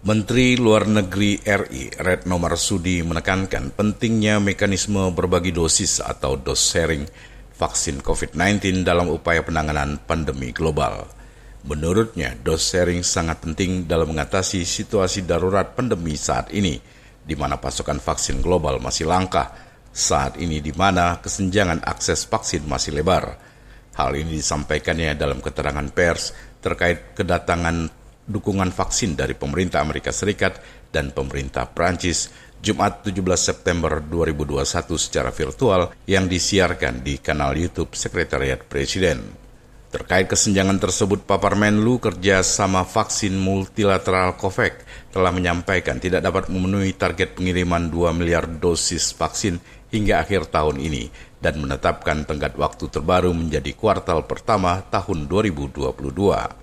Menteri Luar Negeri RI Retno Marsudi menekankan pentingnya mekanisme berbagi dosis atau dose sharing vaksin COVID-19 dalam upaya penanganan pandemi global. Menurutnya, dose sharing sangat penting dalam mengatasi situasi darurat pandemi saat ini, di mana pasokan vaksin global masih langka, saat ini di mana kesenjangan akses vaksin masih lebar. Hal ini disampaikannya dalam keterangan pers terkait kedatangan dukungan vaksin dari pemerintah Amerika Serikat dan pemerintah Prancis Jumat 17 September 2021 secara virtual yang disiarkan di kanal YouTube Sekretariat Presiden. Terkait kesenjangan tersebut, Papar Menlu kerjasama vaksin multilateral COVAX telah menyampaikan tidak dapat memenuhi target pengiriman 2 miliar dosis vaksin hingga akhir tahun ini dan menetapkan tenggat waktu terbaru menjadi kuartal pertama tahun 2022.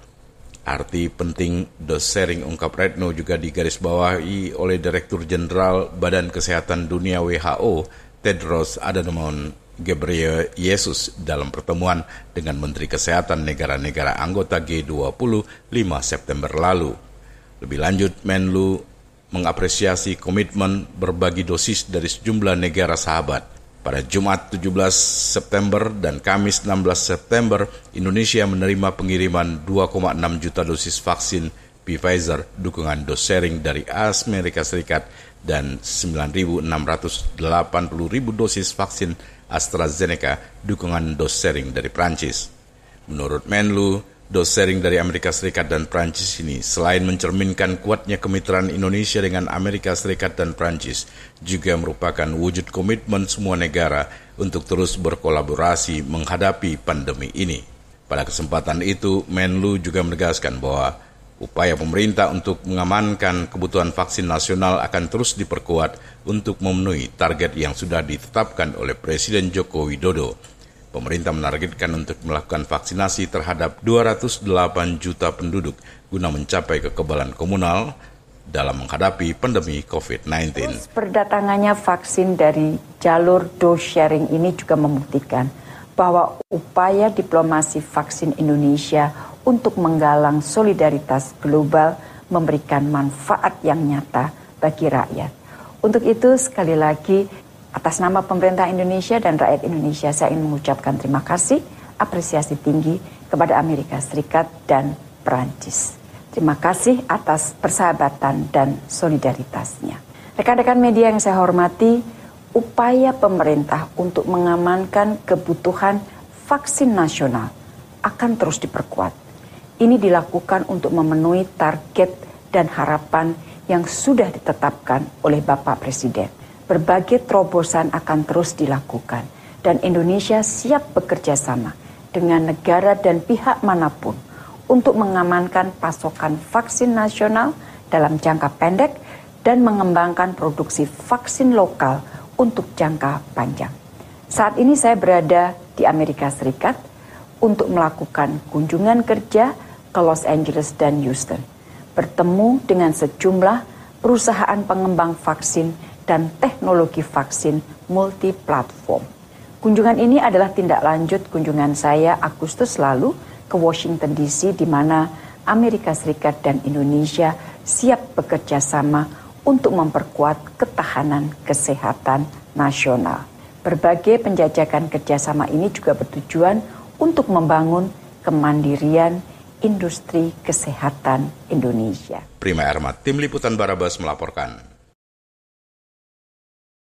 Arti penting dose sharing, ungkap Retno, juga digarisbawahi oleh Direktur Jenderal Badan Kesehatan Dunia WHO, Tedros Adhanom Ghebreyesus dalam pertemuan dengan Menteri Kesehatan negara-negara anggota G20 5 September lalu. Lebih lanjut, Menlu mengapresiasi komitmen berbagi dosis dari sejumlah negara sahabat. Pada Jumat 17 September dan Kamis 16 September, Indonesia menerima pengiriman 2,6 juta dosis vaksin Pfizer dukungan dose sharing dari Amerika Serikat dan 9.680.000 dosis vaksin AstraZeneca dukungan dose sharing dari Prancis. Menurut Menlu, dose sharing dari Amerika Serikat dan Prancis ini selain mencerminkan kuatnya kemitraan Indonesia dengan Amerika Serikat dan Prancis, juga merupakan wujud komitmen semua negara untuk terus berkolaborasi menghadapi pandemi ini. Pada kesempatan itu, Menlu juga menegaskan bahwa upaya pemerintah untuk mengamankan kebutuhan vaksin nasional akan terus diperkuat untuk memenuhi target yang sudah ditetapkan oleh Presiden Joko Widodo. Pemerintah menargetkan untuk melakukan vaksinasi terhadap 208 juta penduduk guna mencapai kekebalan komunal dalam menghadapi pandemi COVID-19. Terus berdatangannya vaksin dari jalur dose sharing ini juga membuktikan bahwa upaya diplomasi vaksin Indonesia untuk menggalang solidaritas global memberikan manfaat yang nyata bagi rakyat. Untuk itu, sekali lagi, atas nama pemerintah Indonesia dan rakyat Indonesia, saya ingin mengucapkan terima kasih, apresiasi tinggi kepada Amerika Serikat dan Perancis. Terima kasih atas persahabatan dan solidaritasnya. Rekan-rekan media yang saya hormati, upaya pemerintah untuk mengamankan kebutuhan vaksin nasional akan terus diperkuat. Ini dilakukan untuk memenuhi target dan harapan yang sudah ditetapkan oleh Bapak Presiden. Berbagai terobosan akan terus dilakukan dan Indonesia siap bekerja sama dengan negara dan pihak manapun untuk mengamankan pasokan vaksin nasional dalam jangka pendek dan mengembangkan produksi vaksin lokal untuk jangka panjang. Saat ini saya berada di Amerika Serikat untuk melakukan kunjungan kerja ke Los Angeles dan Houston, bertemu dengan sejumlah perusahaan pengembang vaksin dan teknologi vaksin multi-platform. Kunjungan ini adalah tindak lanjut kunjungan saya Agustus lalu ke Washington DC, di mana Amerika Serikat dan Indonesia siap bekerja sama untuk memperkuat ketahanan kesehatan nasional. Berbagai penjajakan kerjasama ini juga bertujuan untuk membangun kemandirian industri kesehatan Indonesia. Prima Ermat, Tim Liputan Barabas melaporkan.